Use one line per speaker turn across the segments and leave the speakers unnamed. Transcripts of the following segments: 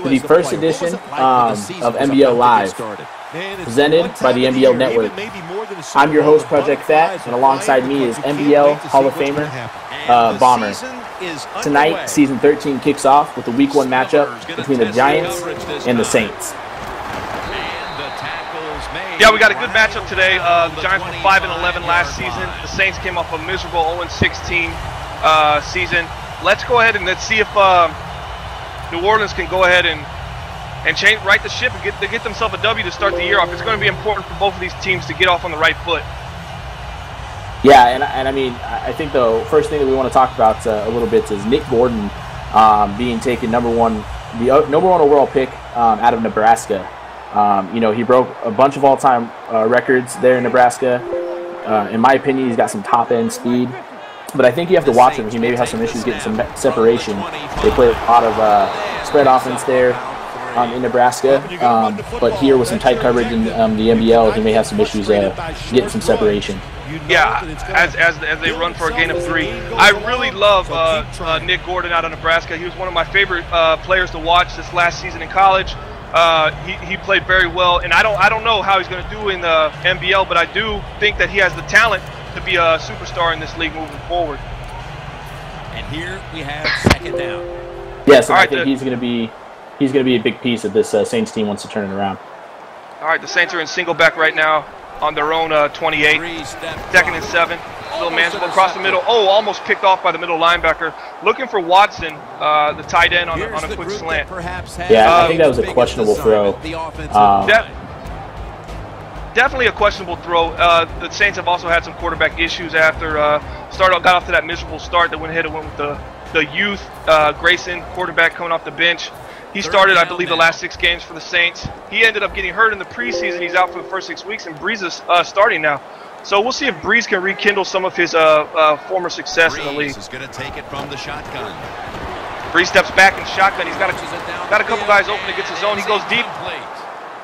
to the first edition of NBL Live, presented by the NBL Network. I'm your host, Project Fat, and alongside me is NBL Hall of Famer, Bomber. Tonight, Season 13 kicks off with the Week 1 matchup between the Giants and the Saints.
Yeah, we got a good matchup today. The Giants were 5-11 last season. The Saints came off a miserable 0-16 season. Let's go ahead and let's see if New Orleans can go ahead and right the ship and get themselves a W to start the year off. It's going to be important for both of these teams to get off on the right foot.
Yeah, and I mean, I think the first thing that we want to talk about a little bit is Nick Gordon being taken number one overall pick out of Nebraska. You know, he broke a bunch of all-time records there in Nebraska. In my opinion, he's got some top-end speed. But I think you have to watch him. He maybe has some issues getting some separation. They play a lot of spread offense there in Nebraska. But here with some tight coverage in the NBL, he may have some issues getting some separation.
Yeah, as they run for a gain of 3. I really love Nick Gordon out of Nebraska. He was one of my favorite players to watch this last season in college. He played very well, and I don't know how he's going to do in the NBL, but I do think that he has the talent to be a superstar in this league moving forward.
And here we have second down.
Yes, and I think he's going to be a big piece of this Saints team once to turn it around.
All right, the Saints are in single back right now on their own 28. Second and 7. Little manageable across the middle. Oh, almost picked off by the middle linebacker. Looking for Watson, the tight end on a quick slant.
Yeah, I think that was a questionable throw.
Definitely a questionable throw. The Saints have also had some quarterback issues after got off to that miserable start that went with the youth Grayson quarterback coming off the bench. He started, I believe, the last 6 games for the Saints. He ended up getting hurt in the preseason. He's out for the first 6 weeks, and Breeze is starting now. So we'll see if Breeze can rekindle some of his former success in the league.
Breeze is going to take it from the shotgun.
Breeze steps back in shotgun. He's got a couple guys open against his zone. He goes deep.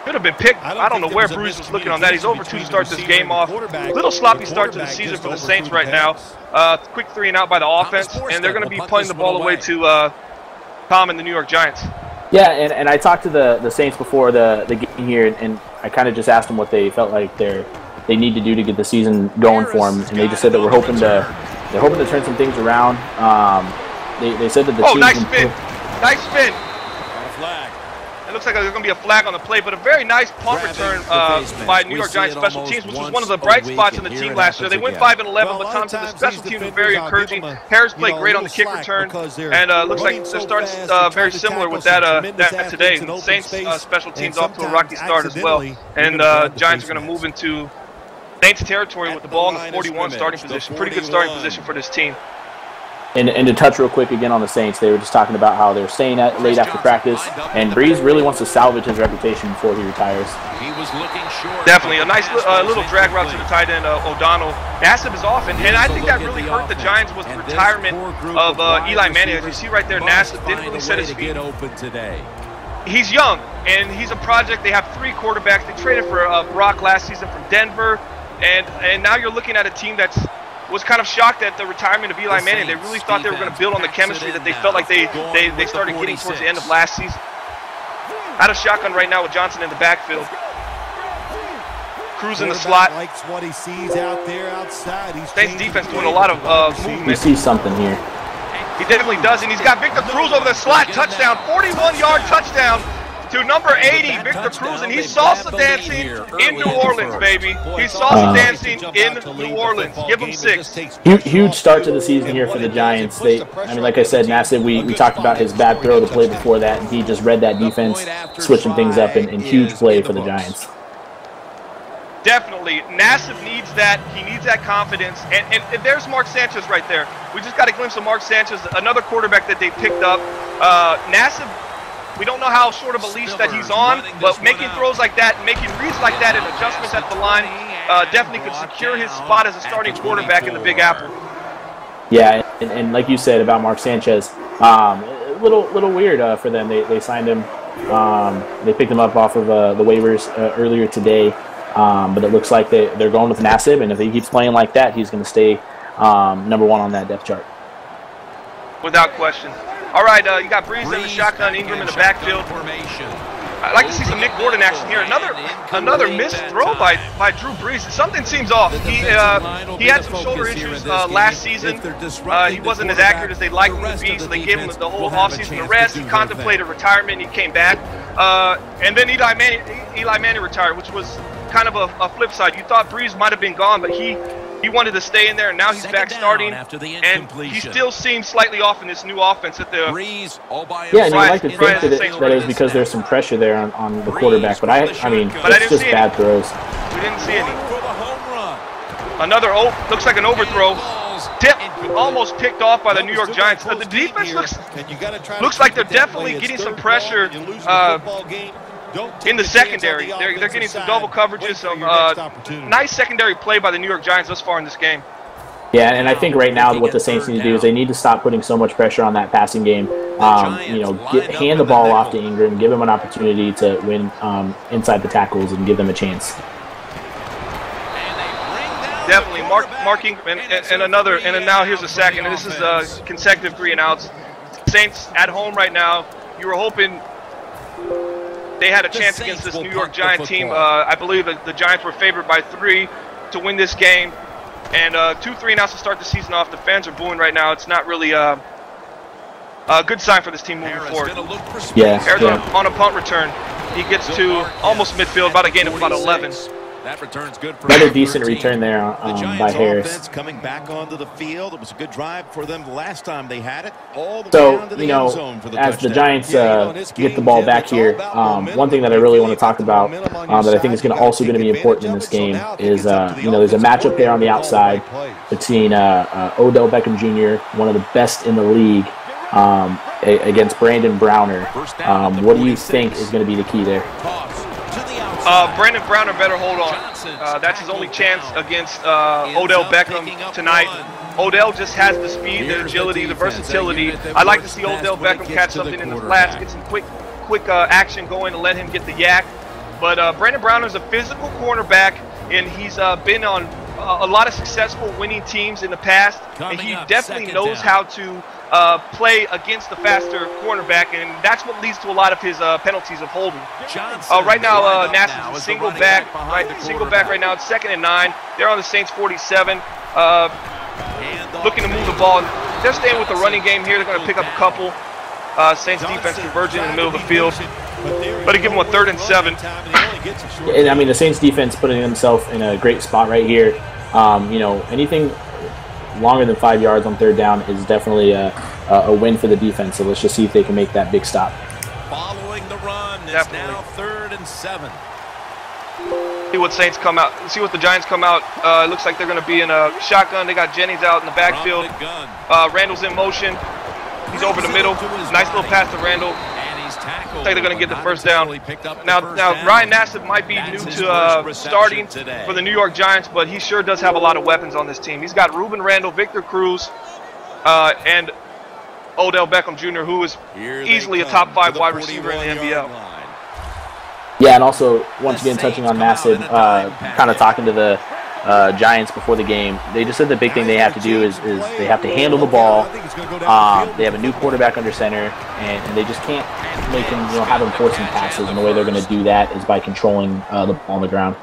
Could have been picked. I don't know where Breeze was looking on that. He's over 2 to start this game off. Little sloppy start to the season for the Saints right now. Quick 3 and out by the offense, and they're going to be punting the ball away to Tom and the New York Giants.
Yeah, and I talked to the Saints before the game here, and I kind of just asked them what they felt like they need to do to get the season going for them, and they just said that they're hoping to turn some things around. They said that the team.
Nice spin. It looks like there's going to be a flag on the play, but a very nice punt return by New York Giants special teams, which was one of the bright spots in the team last year. They went 5-11, but Tom said the special teams were very encouraging. Harris played great on the kick return, and looks like they're starting very similar with that today. The Saints special teams off to a rocky start as well, and Giants are going to move into Saints territory with the ball in the 41 starting position. Pretty good starting position for this team.
And to touch real quick again on the Saints, they were just talking about how they're staying late after practice, and Breeze really wants to salvage his reputation before he retires.
He was looking short.
Definitely a nice little drag route to the tight end O'Donnell. Nassib is off, and I think that really hurt the Giants was the retirement of Eli Manning. As you see right there, Nassib didn't really set his feet. He's young, and he's a project. They have 3 quarterbacks. They traded for Brock last season from Denver, and now you're looking at a team that's was kind of shocked at the retirement of Eli Manning. They really thought they were going to build on the chemistry that they felt like they started getting towards the end of last season. Out of shotgun right now with Johnson in the backfield. Cruz in the slot.
Likes what he sees out there outside.
Saints defense doing a lot of movement.
You see something here.
He definitely does, and he's got Victor Cruz over the slot. Touchdown, 41-yard touchdown to number 80, Victor Cruz, and he's salsa dancing in New Orleans, baby. He's salsa dancing in New Orleans. Give him 6.
Huge start to the season here for the Giants. I mean, like I said, Nassib, we talked about his bad throw to play before that, and he just read that defense, switching things up, and huge play for the Giants.
Definitely. Nassib needs that. He needs that confidence. And there's Mark Sanchez right there. We just got a glimpse of Mark Sanchez, another quarterback that they picked up. Nassib, we don't know how short of a leash that he's on, but making throws like that, making reads like that, and adjustments at the line definitely could secure his spot as a starting quarterback in the Big Apple.
Yeah, and like you said about Mark Sanchez, a little weird for them. They signed him. They picked him up off of the waivers earlier today, but it looks like they're going with Nassib, and if he keeps playing like that, he's going to stay number 1 on that depth chart.
Without question. All right, you got Breeze in the shotgun, Ingram in the backfield. I'd like to see some Nick Gordon action here. Another missed throw by Drew Brees. Something seems off. He had some shoulder issues last season. He wasn't as accurate as they'd like him to be, so they gave him the whole offseason to rest. He contemplated retirement, and he came back. And then Eli Manning retired, which was kind of a flip side. You thought Brees might have been gone, but he wanted to stay in there, and now he's back starting. And he still seems slightly off in this new offense at the
yeah, and you like to think that it is because there's some pressure there on the quarterback, but I mean, it's just bad throws.
We didn't see any. Another looks like an overthrow. Almost picked off by the New York Giants. The defense looks like they're definitely getting some pressure in the secondary. They're getting some double coverages, some nice secondary play by the New York Giants thus far in this game.
Yeah, and I think right now what the Saints need to do is they need to stop putting so much pressure on that passing game. You know, hand the ball off to Ingram, give him an opportunity to win inside the tackles, and give them a chance.
Definitely, Mark Ingram, and now here's a sack, and this is consecutive 3-and-outs. Saints at home right now. You were hoping they had a chance against this New York Giant team. I believe that the Giants were favored by 3 to win this game. And 2 3-and-outs to start the season off. The fans are booing right now. It's not really a good sign for this team moving forward.
Yeah.
Arizona on a punt return. He gets to almost midfield, about a gain of about 11.
That return's good for
another decent return there by Harris.
Coming back onto the field. It was a good drive for them the last time they had it.
So, you know, as the Giants get the ball back here, one thing that I really want to talk about that I think is also going to be important in this game is, you know, there's a matchup there on the outside between Odell Beckham Jr., one of the best in the league, against Brandon Browner. What do you think is going to be the key there?
Brandon Browner better hold on. That's his only chance against Odell Beckham tonight. Odell just has the speed, the agility, the versatility. I'd like to see Odell Beckham catch something in the flats, get some quick action going and let him get the yak. But Brandon Browner is a physical cornerback, and he's been on a lot of successful winning teams in the past, and he definitely knows how to play against the faster cornerback, and that's what leads to a lot of his penalties of holding. Right now, Nassib's a single back right now. It's 2nd and 9. They're on the Saints 47, looking to move the ball. They're staying with the running game here. They're going to pick up a couple. Saints defense converging in the middle of the field, but they give them a 3rd and 7.
And I mean, the Saints defense putting themselves in a great spot right here. You know, anything longer than 5 yards on 3rd down is definitely a win for the defense. So let's just see if they can make that big stop.
Following the run, it's now 3rd and 7.
See what Saints come out. See what the Giants come out. It looks like they're going to be in a shotgun. They got Jennings out in the backfield. Randall's in motion. He's over the middle. Nice little pass to Randall. Looks like they're going to get the 1st down. Now Ryan Nassib might be new to starting for the New York Giants, but he sure does have a lot of weapons on this team. He's got Ruben Randall, Victor Cruz, and Odell Beckham Jr., who is easily a top 5 wide receiver in the NBL.
Yeah, and also, once again, touching on Nassib, kind of talking to the Giants before the game, they just said the big thing they have to do is they have to handle the ball. They have a new quarterback under center, and they just can't make him, have him forcing passes. And the way they're going to do that is by controlling the ball on the ground.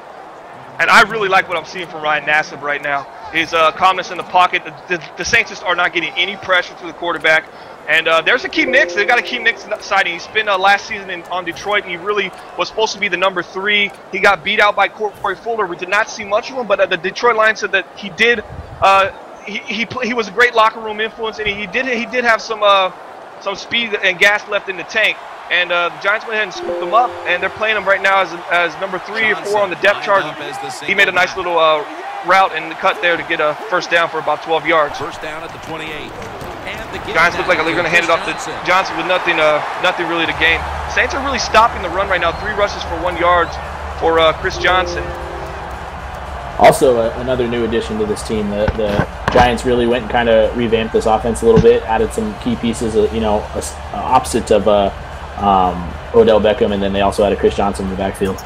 And I really like what I'm seeing from Ryan Nassib right now. His calmness in the pocket. The Saints just are not getting any pressure to the quarterback. And there's Akeem Nicks. They've got Akeem Nicks signing. He spent last season on Detroit, and he really was supposed to be the number 3. He got beat out by Corey Fuller. We did not see much of him, but the Detroit Lions said that he did. He was a great locker room influence, and he did have some speed and gas left in the tank. And the Giants went ahead and scooped him up, and they're playing him right now as number 3 or 4 on the depth chart. He made a nice little route and cut there to get a 1st down for about 12 yards.
1st down at the 28.
Giants look like they're going to hand it off to Johnson with nothing really to gain. Saints are really stopping the run right now. 3 rushes for 1 yard for Chris Johnson.
Also, another new addition to this team. The Giants really went and kind of revamped this offense a little bit, added some key pieces, opposite of Odell Beckham, and then they also added Chris Johnson in the backfield.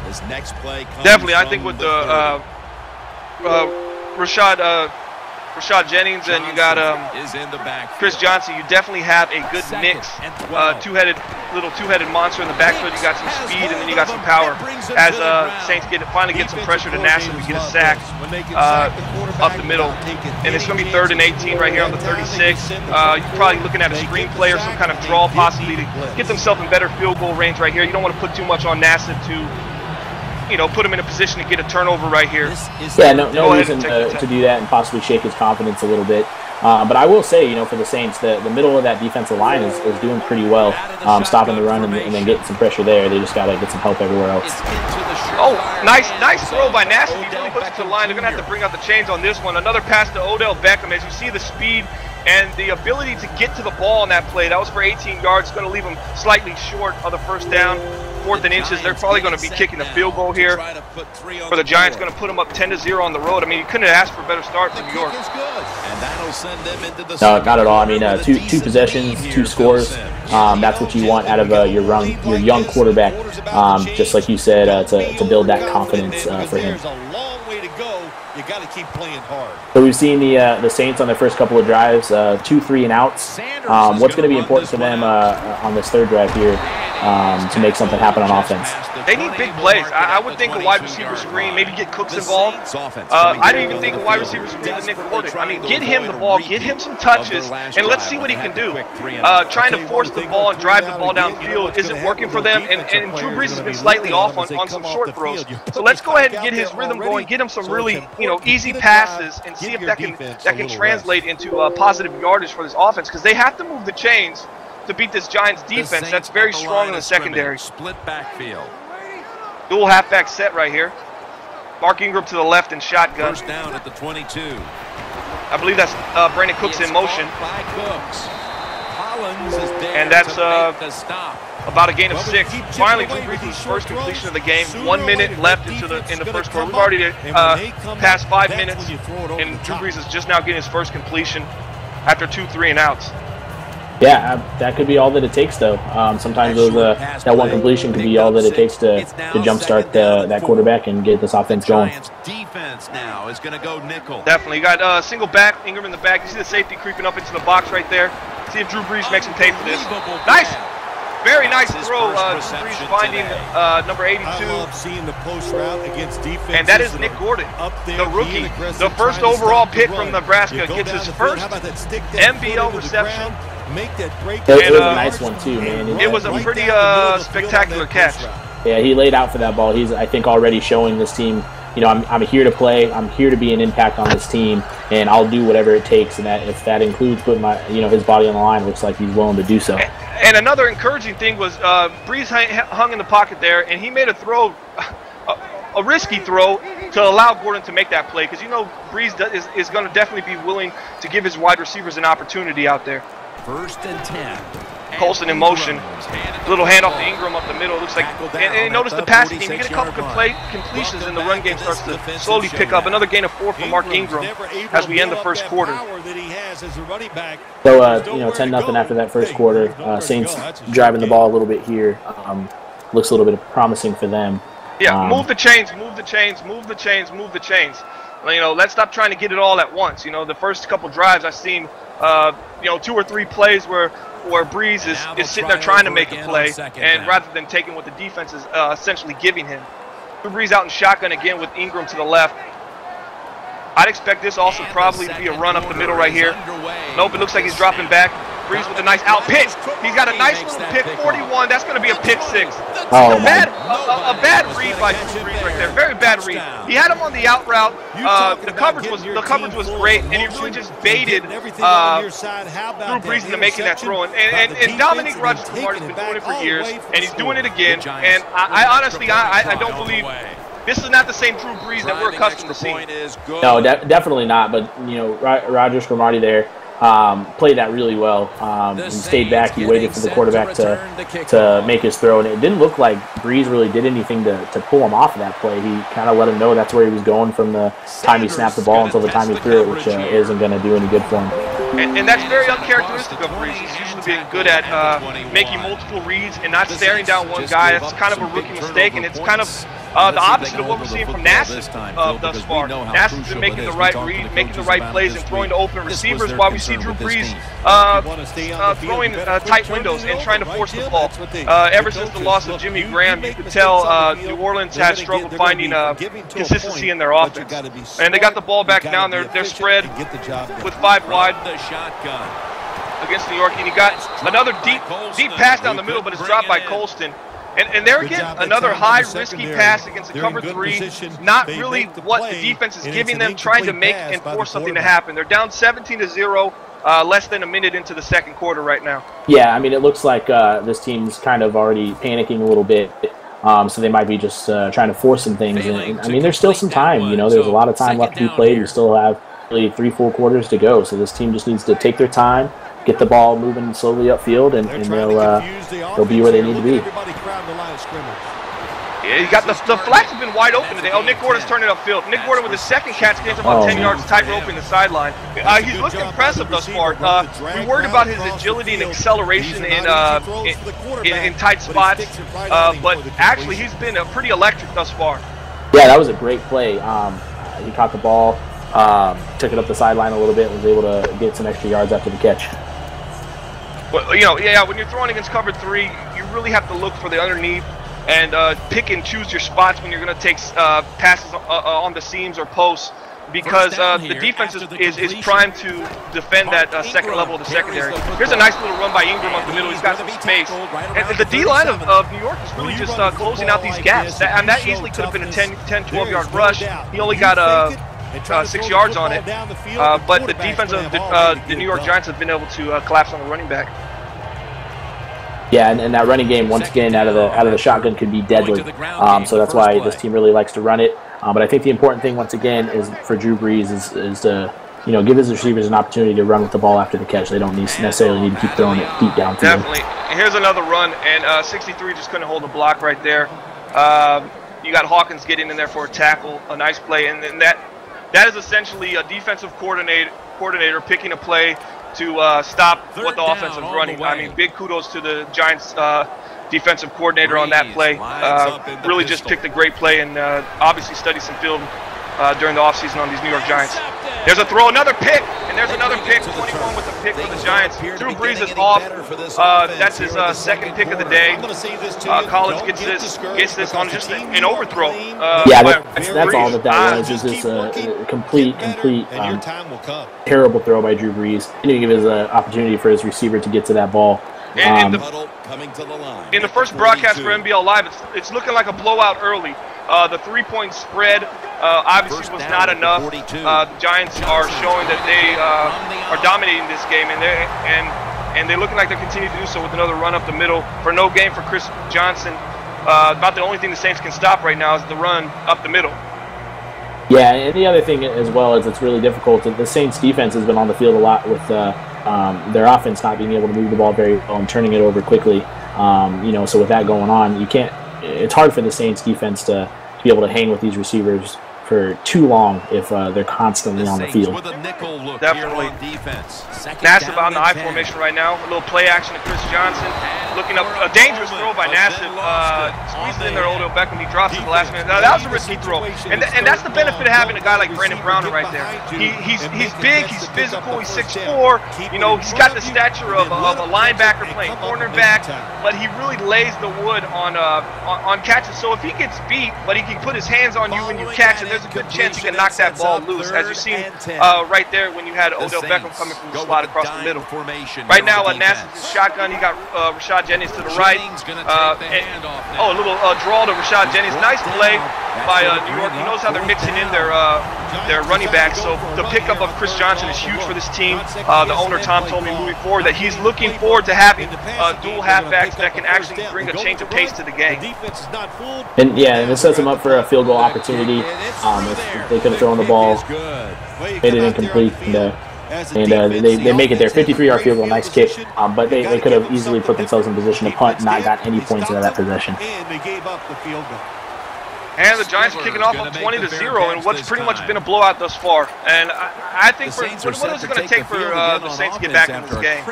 This next play
definitely, I think with the Rashad Rashad Jennings and you got Chris Johnson, you definitely have a good mix, little two-headed monster in the backfield. You got some speed and then you got some power. As Saints finally get some pressure to Nassib to get a sack up the middle, and it's going to be 3rd and 18 right here on the 36. You're probably looking at a screen play or some kind of draw possibly to get themselves in better field goal range right here. You don't want to put too much on Nassib to put him in a position to get a turnover right here.
Yeah, no reason to do that and possibly shake his confidence a little bit. But I will say, for the Saints, the middle of that defensive line is doing pretty well, stopping the run and then getting some pressure there. They just got to get some help everywhere else.
Oh, nice throw by Nassib. He really puts it to the line. They're going to have to bring out the chains on this one. Another pass to Odell Beckham. As you see the speed and the ability to get to the ball on that play. That was for 18 yards. It's going to leave them slightly short of the first down. 4th and inches. They're probably going to be kicking a field goal here. For the Giants, going to put them up 10-0 on the road. I mean, you couldn't have asked for a better start for New York.
No, not at all. I mean, two possessions, 2 scores. That's what you want out of your young quarterback. Just like you said, to build that confidence for him.
You got to keep playing hard.
So we've seen the Saints on their first couple of drives, 2 3-and-outs. What's going to be important for them on this 3rd drive here to make something happen on offense?
They need big plays. I would think a wide receiver screen, maybe get Cooks involved. I didn't even think a wide receiver screen to Nick Gordon. I mean, get him the ball, get him some touches, and let's see what he can do. Trying to force the ball and drive the ball downfield isn't working for them, and Drew Brees has been slightly off on some short throws. So let's go ahead and get his rhythm going, get him some really easy passes, and see if that can translate into positive yardage for this offense, because they have to move the chains to beat this Giants defense. That's very strong in the secondary.
Split backfield.
Dual halfback set right here. Mark Ingram to the left and shotgun.
First down at the 22.
I believe that's Brandon Cooks in motion. And that's about a gain of 6. Finally, Drew Brees' first completion of the game. 1 minute left in the first quarter. We've already passed 5 minutes, and Drew Brees is just now getting his first completion after 2 3-and-outs.
Yeah, that could be all that it takes, though. Sometimes that one completion could be all that it takes to jumpstart that quarterback and get this offense going.
Defense now is going to go nickel.
Definitely. You got single back, Ingram in the back. You see the safety creeping up into the box right there. See if Drew Brees makes him pay for this. Nice! Very nice throw. Drew Brees finding number 82. And that is Nick Gordon, the rookie. The first overall pick from Nebraska gets his first NBL reception.
It was a nice one too, man.
It was a pretty spectacular catch.
Yeah, he laid out for that ball. He's, I think, already showing this team, I'm here to play. I'm here to be an impact on this team, and I'll do whatever it takes. And that if that includes putting his body on the line, looks like he's willing to do so.
And another encouraging thing was Brees hung in the pocket there, and he made a throw, a risky throw, to allow Gordon to make that play, because Brees is going to definitely be willing to give his wide receivers an opportunity out there.
1st and 10.
Colson in motion. Little handoff to Ingram up the middle. Looks like, and notice the passing game. You get a couple completions, and the run game starts to slowly pick up. Another gain of 4 for Mark Ingram as we end the first quarter.
So, 10-0 after that first quarter. Saints driving the ball a little bit here. Looks a little bit promising for them.
Yeah, move the chains, move the chains, move the chains, move the chains. Let's stop trying to get it all at once. The first couple drives I've seen, 2 or 3 plays where Brees is sitting there trying to make a play, and rather than taking what the defense is essentially giving him. Brees out in shotgun again with Ingram to the left. I'd expect this also probably to be a run up the middle right here. Nope, it looks like he's dropping back. Brees with a nice out pick. He's got a nice little pick, 41. That's going to be a pick 6.
Oh,
a bad read by Drew Brees right there. Very bad read. He had him on the out route. The coverage was great, and he really just baited Drew Brees into making that throw. And Dominique Rodgers-Cromartie has been doing it for years, and he's doing it again. And I honestly don't believe. This is not the same Drew Brees that we're accustomed to seeing.
No, definitely not. But Rodgers-Cromartie there played that really well. He stayed back. He waited for the quarterback to make his throw, and it didn't look like Brees really did anything to pull him off of that play. He kind of let him know that's where he was going from the time he snapped the ball until the time he threw it, which isn't going to do any good for him.
And that's very uncharacteristic of Brees. He's usually being good at making multiple reads and not staring down one guy. That's kind of a rookie mistake, and it's kind of The opposite of what we're seeing from Nassib thus far. Nassib's been making the right read, making the right plays, and throwing to open receivers, while we see Drew Brees throwing tight windows and trying to force the ball. Ever since the loss of Jimmy Graham, you could tell New Orleans has struggled finding consistency in their offense. And they got the ball back now, and they're spread with 5 wide against New York. And you got another deep pass down the middle, but it's dropped by Colston. And there again, another high, risky pass against a cover 3. Not really what the defense is giving them, trying to make and force something to happen. They're down 17-0, less than a minute into the second quarter right now.
Yeah, I mean, it looks like this team's kind of already panicking a little bit. So they might be just trying to force some things. And I mean, there's still some time. You know, there's a lot of time left to be played. We still have really 3 full quarters to go. So this team just needs to take their time, get the ball moving slowly upfield, and they'll be where they need to be.
Yeah, you got the flats have been wide open today. Oh, Nick Gordon's turning upfield. Nick Gordon with his second catch gains about 10 yards, tight rope in the sideline. He's looked impressive thus far. We worried about his agility and acceleration in tight spots, but actually he's been pretty electric thus far.
Yeah, that was a great play. He caught the ball, took it up the sideline a little bit, and was able to get some extra yards after the catch.
Well, you know, yeah, when you're throwing against cover 3, you really have to look for the underneath and pick and choose your spots when you're going to take passes on the seams or posts, because the defense is primed to defend that second level of the secondary. Here's a nice little run by Ingram up the middle. He's got some space. And the D-line of New York is really just closing out these gaps. That easily could have been a 10, 12-yard rush. He only got 6 yards on it. But the defense of the New York Giants have been able to collapse on the running back.
Yeah, and that running game, once again, out of the shotgun could be deadly. So that's why this team really likes to run it. But I think the important thing, once again, is for Drew Brees is to give his receivers an opportunity to run with the ball after the catch. They don't necessarily need to keep throwing it deep downfield.
Definitely. Here's another run, and 63 just couldn't hold the block right there. You got Hawkins getting in there for a tackle, a nice play, and that is essentially a defensive coordinator picking a play to stop what the offense is running. I mean, big kudos to the Giants defensive coordinator on that play. Really just picked a great play and obviously studied some film during the offseason on these New York Giants. There's a throw, another pick, and there's another pick. 21 with the pick for the Giants. Drew Brees is off. That's his second pick of the day. Collins gets this on just an overthrow.
Yeah, that's all that was. Is just a complete terrible throw by Drew Brees. He didn't give his opportunity for his receiver to get to that ball.
In the first broadcast for NBL Live, it's looking like a blowout early. The 3-point spread obviously was not enough. The Giants are showing that they are dominating this game, and they're looking like they're continuing to do so with another run up the middle for no gain for Chris Johnson. About the only thing the Saints can stop right now is the run up the middle.
Yeah, and the other thing as well is it's really difficult. The Saints defense has been on the field a lot with their offense not being able to move the ball very well and turning it over quickly. So with that going on, it's hard for the Saints defense to be able to hang with these receivers for too long if they're constantly on the field.
Definitely. Nassib on the I formation right now. A little play action to Chris Johnson. Looking up a dangerous throw by Nassib. Squeezes in there, Odell Beckham. He drops it the last minute. Now, that was a risky throw. And that's the benefit of having a guy like Brandon Browner right there. He's big, he's physical, he's 6'4". He's got the stature of a linebacker playing cornerback, but he really lays the wood on catches. So if he gets beat, but he can put his hands on you when you catch it, there's a good chance he can knock that ball loose, as you've seen right there when you had Odell Beckham coming from the slot across the middle. Right now, Nassib's shotgun. He got Rashad Jennings to the right. A little draw to Rashad Jennings. Nice play by New York. He knows how they're mixing in their running backs. So the pickup of Chris Johnson is huge for this team. The owner, Tom, told me moving forward that he's looking forward to having dual halfbacks that can actually bring a change of pace to the game.
And it sets them up for a field goal opportunity. If they could have thrown the ball, made it incomplete, and they make it there. 53-yard field goal, nice kick. But they could have easily put themselves in position to punt, not got any points out of that possession.
And they gave up the field goal.
And the Giants are kicking off up 20-0 in what's pretty much been a blowout thus far. And I think what is it going to take for the Saints to get back in this game?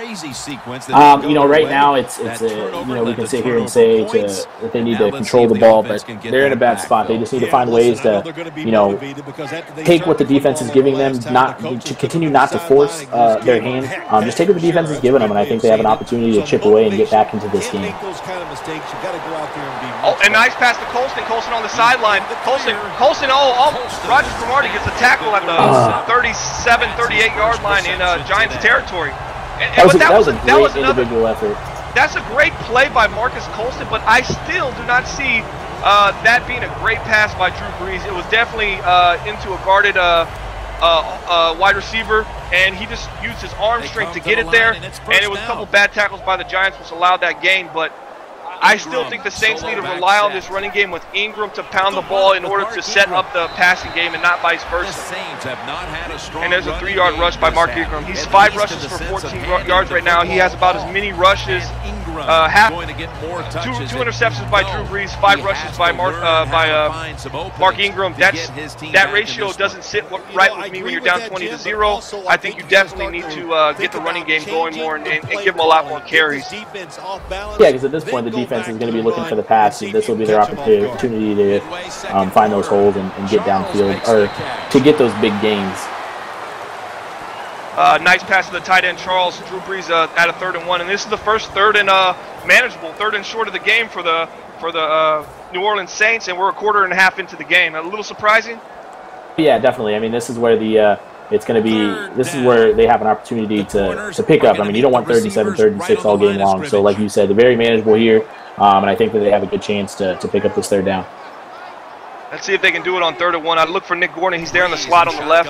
You know, right now it's you know, we can sit here and say that they need to control the ball, but they're in a bad spot. They just need to find ways to, you know, take what the defense is giving them, not to continue not to force their hand. Just take what the defense is giving them, and I think they have an opportunity to chip away and get back into this game.
Oh, and nice pass to Colston. Colston on the sideline. Colston, Roger Cromartie gets a tackle at the 37, 38-yard line in Giants territory.
That was a great individual effort.
That's a great play by Marcus Colston, but I still do not see that being a great pass by Drew Brees. It was definitely into a guarded wide receiver, and he just used his arm strength to get it there, and it was a couple bad tackles by the Giants which allowed that gain, but I still think the Saints need to rely on this running game with Ingram to pound the ball in order to set up the passing game and not vice versa. And there's a 3-yard rush by Mark Ingram. He's 5 rushes for 14 yards right now. He has about as many rushes, two interceptions by Drew Brees, 5 rushes by Mark Ingram. That ratio doesn't sit right with me when you're down 20-0. I think you definitely need to get the running game going more and give them a lot more carries.
Yeah, because at this point the defense is going to be looking for the pass, and this will be their opportunity to find those holes and get downfield, or to get those big gains.
Nice pass to the tight end Charles. Drew Brees at a 3rd and 1, and this is the first 3rd and manageable, 3rd and short of the game for the New Orleans Saints, and we're a quarter and a half into the game. A little surprising. Yeah,
definitely. I mean, this is where it's going to be. This is where they have an opportunity to pick up. I mean, you don't want 3rd and 7, 3rd and 6 all game long. So, like you said, they're very manageable here, and I think that they have a good chance to pick up this 3rd down.
Let's see if they can do it on 3rd and 1. I'd look for Nick Gordon. He's there in the slot on the left.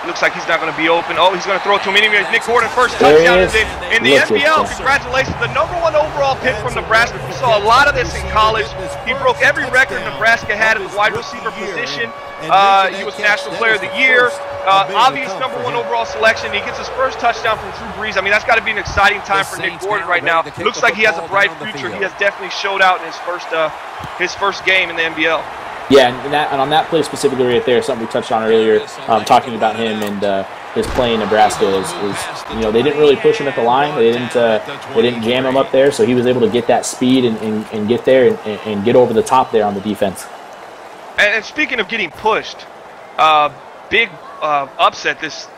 Looks like he's not going to be open. Oh, he's going to throw it to him anyway. Nick Gordon, first touchdown in the NBL. Congratulations. The #1 overall pick from Nebraska. We saw a lot of this in college. He broke every record Nebraska had at the wide receiver position. He was National Player of the Year. Obvious #1 overall selection. He gets his first touchdown from Drew Brees. I mean, that's got to be an exciting time for Nick Gordon right now. Looks like he has a bright future. He has definitely showed out in his first game in the NBL.
Yeah, and on that play specifically right there, something we touched on earlier, talking about him and his play in Nebraska is you know, they didn't really push him at the line. They didn't jam him up there, so he was able to get that speed and get there and get over the top there on the defense.
And speaking of getting pushed, big upset this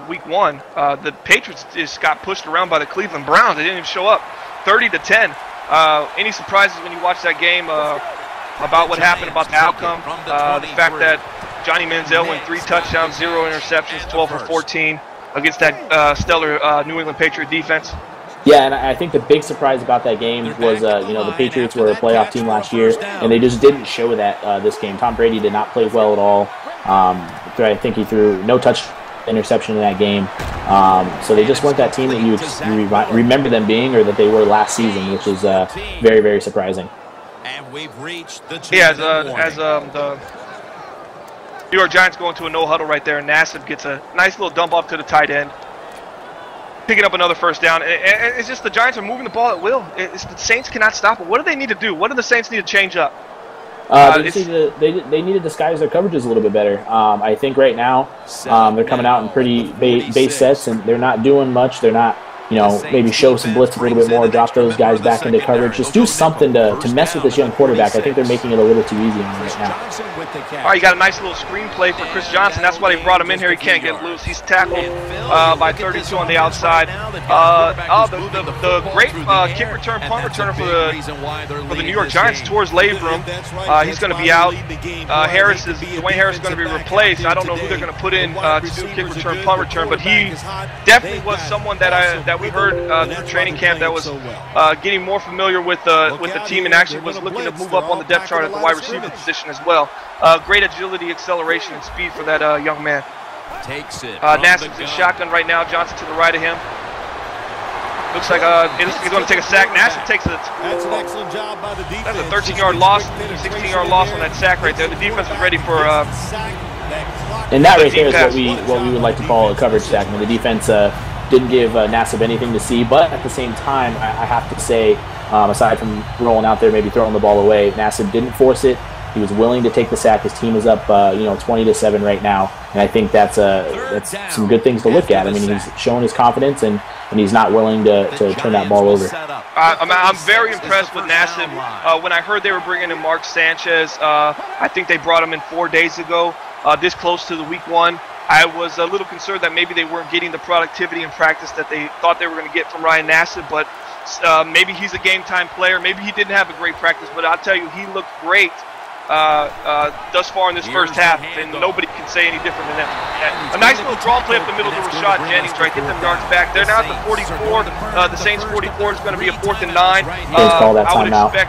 week 1. The Patriots just got pushed around by the Cleveland Browns. They didn't even show up, 30-10. Any surprises when you watch that game? About what happened, about the outcome, the fact that Johnny Manziel went 3 touchdowns, 0 interceptions, 12 for 14 against that stellar New England Patriot defense.
Yeah, and I think the big surprise about that game was, you know, the Patriots were a playoff team last year, and they just didn't show that this game. Tom Brady did not play well at all. I think he threw no interception in that game. So they just weren't that team that you remember them being, or that they were last season, which is very, very surprising.
And we've reached the
the New York Giants go into a no-huddle right there, and Nassib gets a nice little dump off to the tight end, picking up another first down. And it's just the Giants are moving the ball at will. The Saints cannot stop it. What do they need to do? What do the Saints need to change up?
They need to disguise their coverages a little bit better. I think right now they're coming out in pretty base sets, and they're not doing much. They're not, you know, maybe show some blitz a little bit more, drop those guys back into coverage. Just do something to mess with this young quarterback. I think they're making it a little too easy on him right now.
All right, you got a nice little screen play for Chris Johnson. That's why they brought him in here. He can't get loose. He's tackled by 32 on the outside. The great kick return, punt returner for the New York Giants, towards labrum. He's going to be out. Dwayne Harris is going to be replaced. I don't know who they're going to put in to do kick return, punt return, but he definitely was someone that we heard through training camp that was getting more familiar with the team, and actually was looking to move up on the depth chart at the wide receiver position as well. Great agility, acceleration, and speed for that young man. Nassib's in shotgun right now. Johnson to the right of him. Looks like he's going to take a sack. Nassib takes it.
That's an excellent job by the defense.
That's a 13-yard loss, 16-yard loss on that sack right there. The defense is ready for.
And that right there is what we would like to call a coverage sack. I mean, the defense didn't give Nassib anything to see. But at the same time, I have to say, aside from rolling out there, maybe throwing the ball away, Nassib didn't force it. He was willing to take the sack. His team is up, 20-7 right now, and I think that's some good things to look at. I mean, he's showing his confidence, and he's not willing to turn that ball over.
I'm very impressed with Nassib. When I heard they were bringing in Mark Sanchez, I think they brought him in 4 days ago, this close to the week 1. I was a little concerned that maybe they weren't getting the productivity in practice that they thought they were going to get from Ryan Nassib, but maybe he's a game-time player. Maybe he didn't have a great practice, but I'll tell you, he looked great thus far in this first half, and nobody can say any different than that. A nice little draw play up the middle to Rashad Jennings, right? Get them yards back. They're now at the 44. The Saints 44 is going to be a 4th and 9.
Call that
I would
timeout.
expect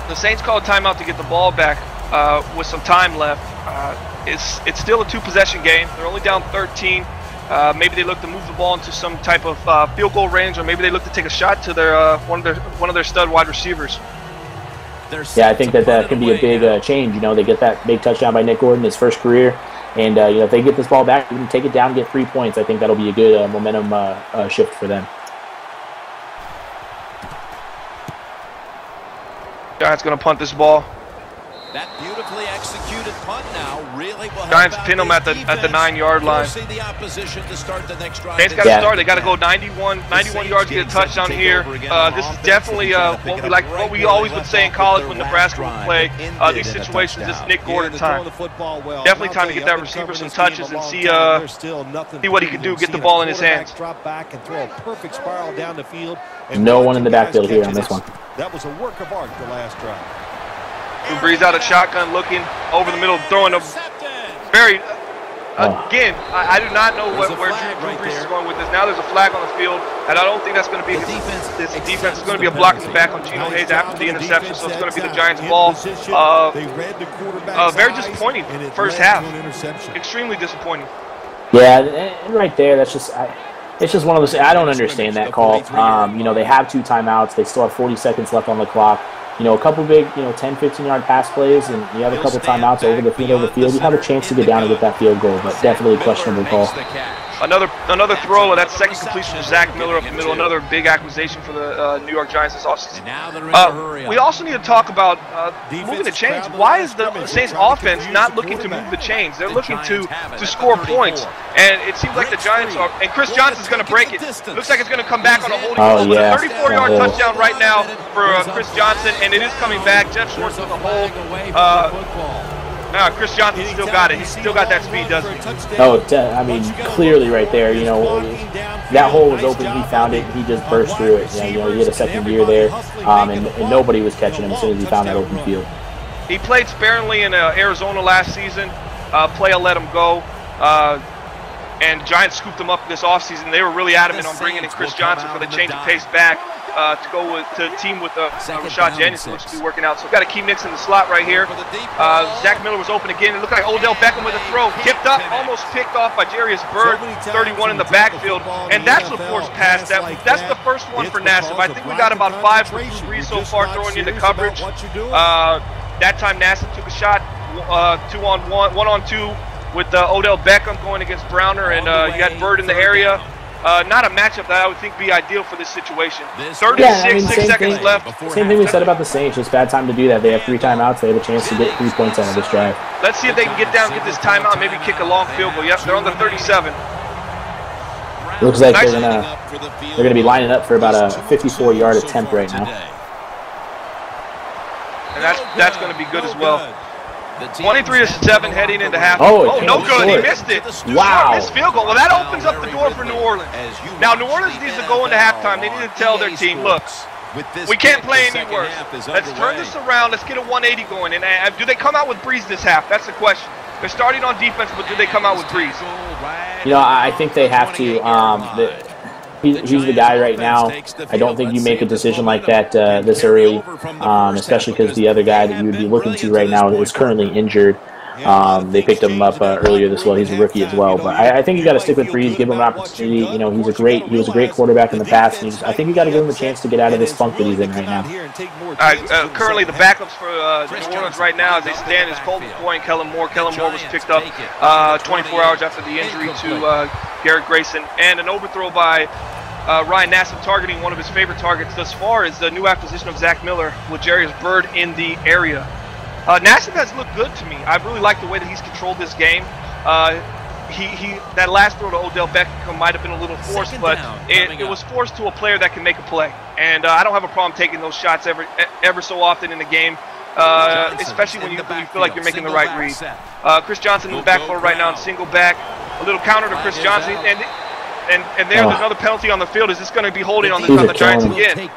the Saints call a timeout to get the ball back with some time left. It's still a 2-possession game. They're only down 13. Maybe they look to move the ball into some type of field goal range, or maybe they look to take a shot to their one of their stud wide receivers.
Yeah, I think that could be a big change. They get that big touchdown by Nick Gordon, his first career, and if they get this ball back, we can take it down, get 3 points. I think that'll be a good momentum shift for them.
Giants going to punt this ball.
That beautifully executed punt now really will
Giants pin them at the 9-yard line.
See the opposition to start the next drive.
Saints got to start. They got to go 91 yards to get a touchdown here. This is definitely what we always would say in college when Nebraska would play these situations. This is Nick Gordon time. Definitely time to get that receiver some touches and see what he can do. Get the ball in his hands.
No one in the backfield here on this one.
That was a work of art the last drive.
Drew Brees out of shotgun, looking over the middle, throwing a very. Again, I do not know where Drew Brees is going with this. Now there's a flag on the field, and I don't think that's going to be this defense is going to be a block in the back on Geno Hayes after the interception, so it's going to be the Giants' ball. Very disappointing first half. Extremely disappointing.
Yeah, and right there, that's just. It's just one of those. I don't understand that call. They have 2 timeouts. They still have 40 seconds left on the clock. A couple big, 10, 15-yard pass plays, and you have a couple timeouts over the field. You have a chance to get down and get that field goal, but definitely a questionable call.
Another throw, and that's second completion to Zach Miller up the middle. Another big acquisition for the New York Giants this offseason. We also need to talk about moving the chains. Why is the Saints offense not looking to move the chains? They're looking to score points, and it seems like the Giants are. And Chris Johnson's going to break it. Looks like it's going to come back on a holding call. But a 34-yard touchdown right now for Chris Johnson, and it is coming back. Jeff Schwartz with a hold. Chris Johnson still got it. He's still got that speed, doesn't he?
Oh, clearly right there. That hole was open. He found it. He just burst through it. He had a second gear there, and nobody was catching him as soon as he found that open field.
He played sparingly in Arizona last season. Playa let him go. And Giants scooped him up this offseason. They were really adamant on bringing in Chris Johnson for the change of pace back to go to team with Rashad Jennings, who looks to be working out. So we've got a key mix in the slot right here. Zach Miller was open again. It looked like Odell Beckham with a throw. Tipped up, almost picked off by Jarius Byrd, 31 in the backfield. And that's a forced pass. That's the first one for Nassib. I think we got about 5 for 3 so far throwing into coverage. That time Nassib took a shot, 2-on-1, 1-on-2. With Odell Beckham going against Browner, and you got Bird in the area. Not a matchup that I would think be ideal for this situation. 36, 6 seconds left.
Same thing we said about the Saints. Just bad time to do that. They have 3 timeouts. They have a chance to get 3 points out of this drive.
Let's see if they can get down, get this timeout, maybe kick a long field goal. Yep, they're on the 37.
Looks like they're gonna be lining up for about a 54-yard attempt right now.
And that's going to be good as well. 23-7 heading into half.
Oh,
no good. He missed it.
Wow.
Missed field goal. Well, that opens up the door for New Orleans. Now, New Orleans needs to go into halftime. They need to tell their team, look, we can't play any worse. Let's turn this around. Let's get a 180 going. And do they come out with Brees this half? That's the question. They're starting on defense, but do they come out with Brees?
I think they have to. He's the guy right now. I don't think you make a decision like that this early, especially because the other guy that you would be looking to right now is currently injured. They picked him up earlier this well. He's a rookie as well, but I think you got to stick with Brees, give him an opportunity. He was a great quarterback in the past. And I think you got to give him a chance to get out of this funk that he's in right now.
Currently, the backups for New Orleans right now, as they stand, is Colton McCoy and Kellen Moore. Kellen Moore was picked up 24 hours after the injury to Garrett Grayson, and an overthrow by Ryan Nassib, targeting one of his favorite targets thus far is the new acquisition of Zach Miller with Jarius Byrd in the area. Nassib has looked good to me. I really like the way that he's controlled this game. That last throw to Odell Beckham might have been a little forced, but it was forced to a player that can make a play. And I don't have a problem taking those shots ever so often in the game, especially when you feel like you're making the right read. Chris Johnson in the backfield right now in single back. A little counter to Chris Johnson, and there's another penalty on the field. Is this going to be holding on the Giants again?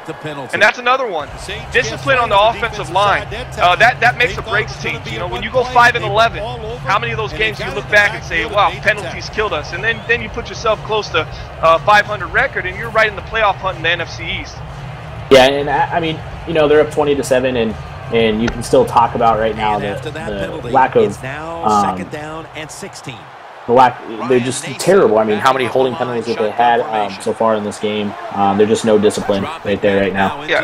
And that's another one. Discipline on the offensive line. That makes or breaks teams. You know, when you go 5-11, how many of those games do you look back and say, wow, penalties killed us? And then you put yourself close to 500 record, and you're right in the playoff hunt in the NFC East.
Yeah, and I mean, you know, they're up 20-7, and you can still talk about right now the lack of
second down and 16.
They're just terrible. I mean, how many holding penalties have they had so far in this game? There's just no discipline right there right now.
Yeah,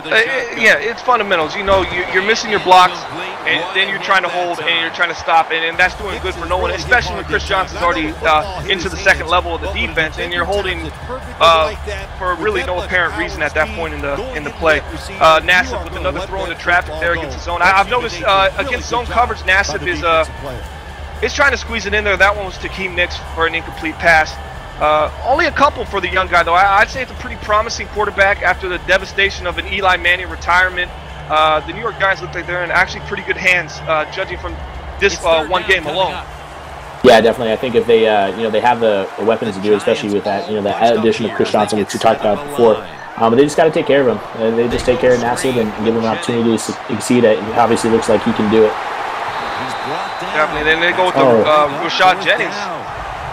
it's fundamentals. You know, you're missing your blocks, and then you're trying to hold, and you're trying to stop, and that's doing good for no one, especially when Chris Johnson's already into the second level of the defense, and you're holding for really no apparent reason at that point in the play. Nassib with another throw into traffic there against the zone. I've noticed against zone coverage, Nassib is trying to squeeze it in there. That one was to Keem Nicks for an incomplete pass. Only a couple for the young guy, though. I'd say it's a pretty promising quarterback after the devastation of an Eli Manning retirement. The New York Giants look like they're in actually pretty good hands, judging from this one game alone.
Yeah, definitely. I think if they, they have the weapons to do it, especially with that, that addition of Chris Johnson, which we talked about before. But they just got to take care of him. They just take care of Nassib and give him an opportunity to succeed. It obviously looks like he can do it.
Definitely. Then they go with Rashad Jennings.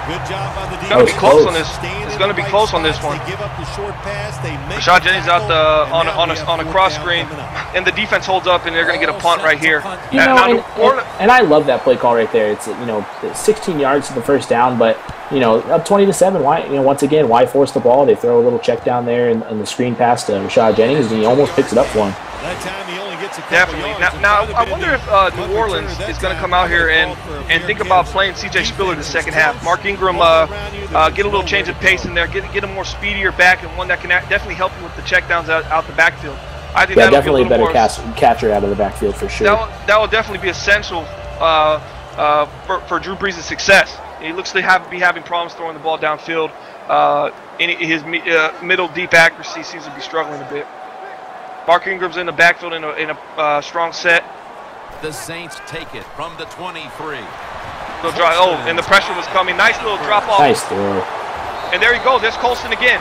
Good job on the defense.
It's going to be close on this. It's going to be close on this one. Rashad Jennings out on a cross screen, and the defense holds up, and they're going to get a punt right here.
And I love that play call right there. It's 16 yards to the first down, but up 20-7. Why once again why force the ball? They throw a little check down there and the screen pass to Rashad Jennings, and he almost picks it up for him.
That time he only gets a couple
Definitely.
yards.
Now I wonder if New Orleans is going to come out here and think about playing C.J. Spiller the second half. Mark Ingram get a little change of pace in there, get a more speedier back, and one that can definitely help him with the checkdowns out the backfield. I think
definitely a better catcher out of the backfield for sure.
That will definitely be essential for Drew Brees' success. He looks to be having problems throwing the ball downfield. His middle deep accuracy seems to be struggling a bit. Mark Ingram's in the backfield in a strong set.
The Saints take it from the 23.
And the pressure was coming. Nice little drop off.
Nice throw.
And there he goes. There's Colston again.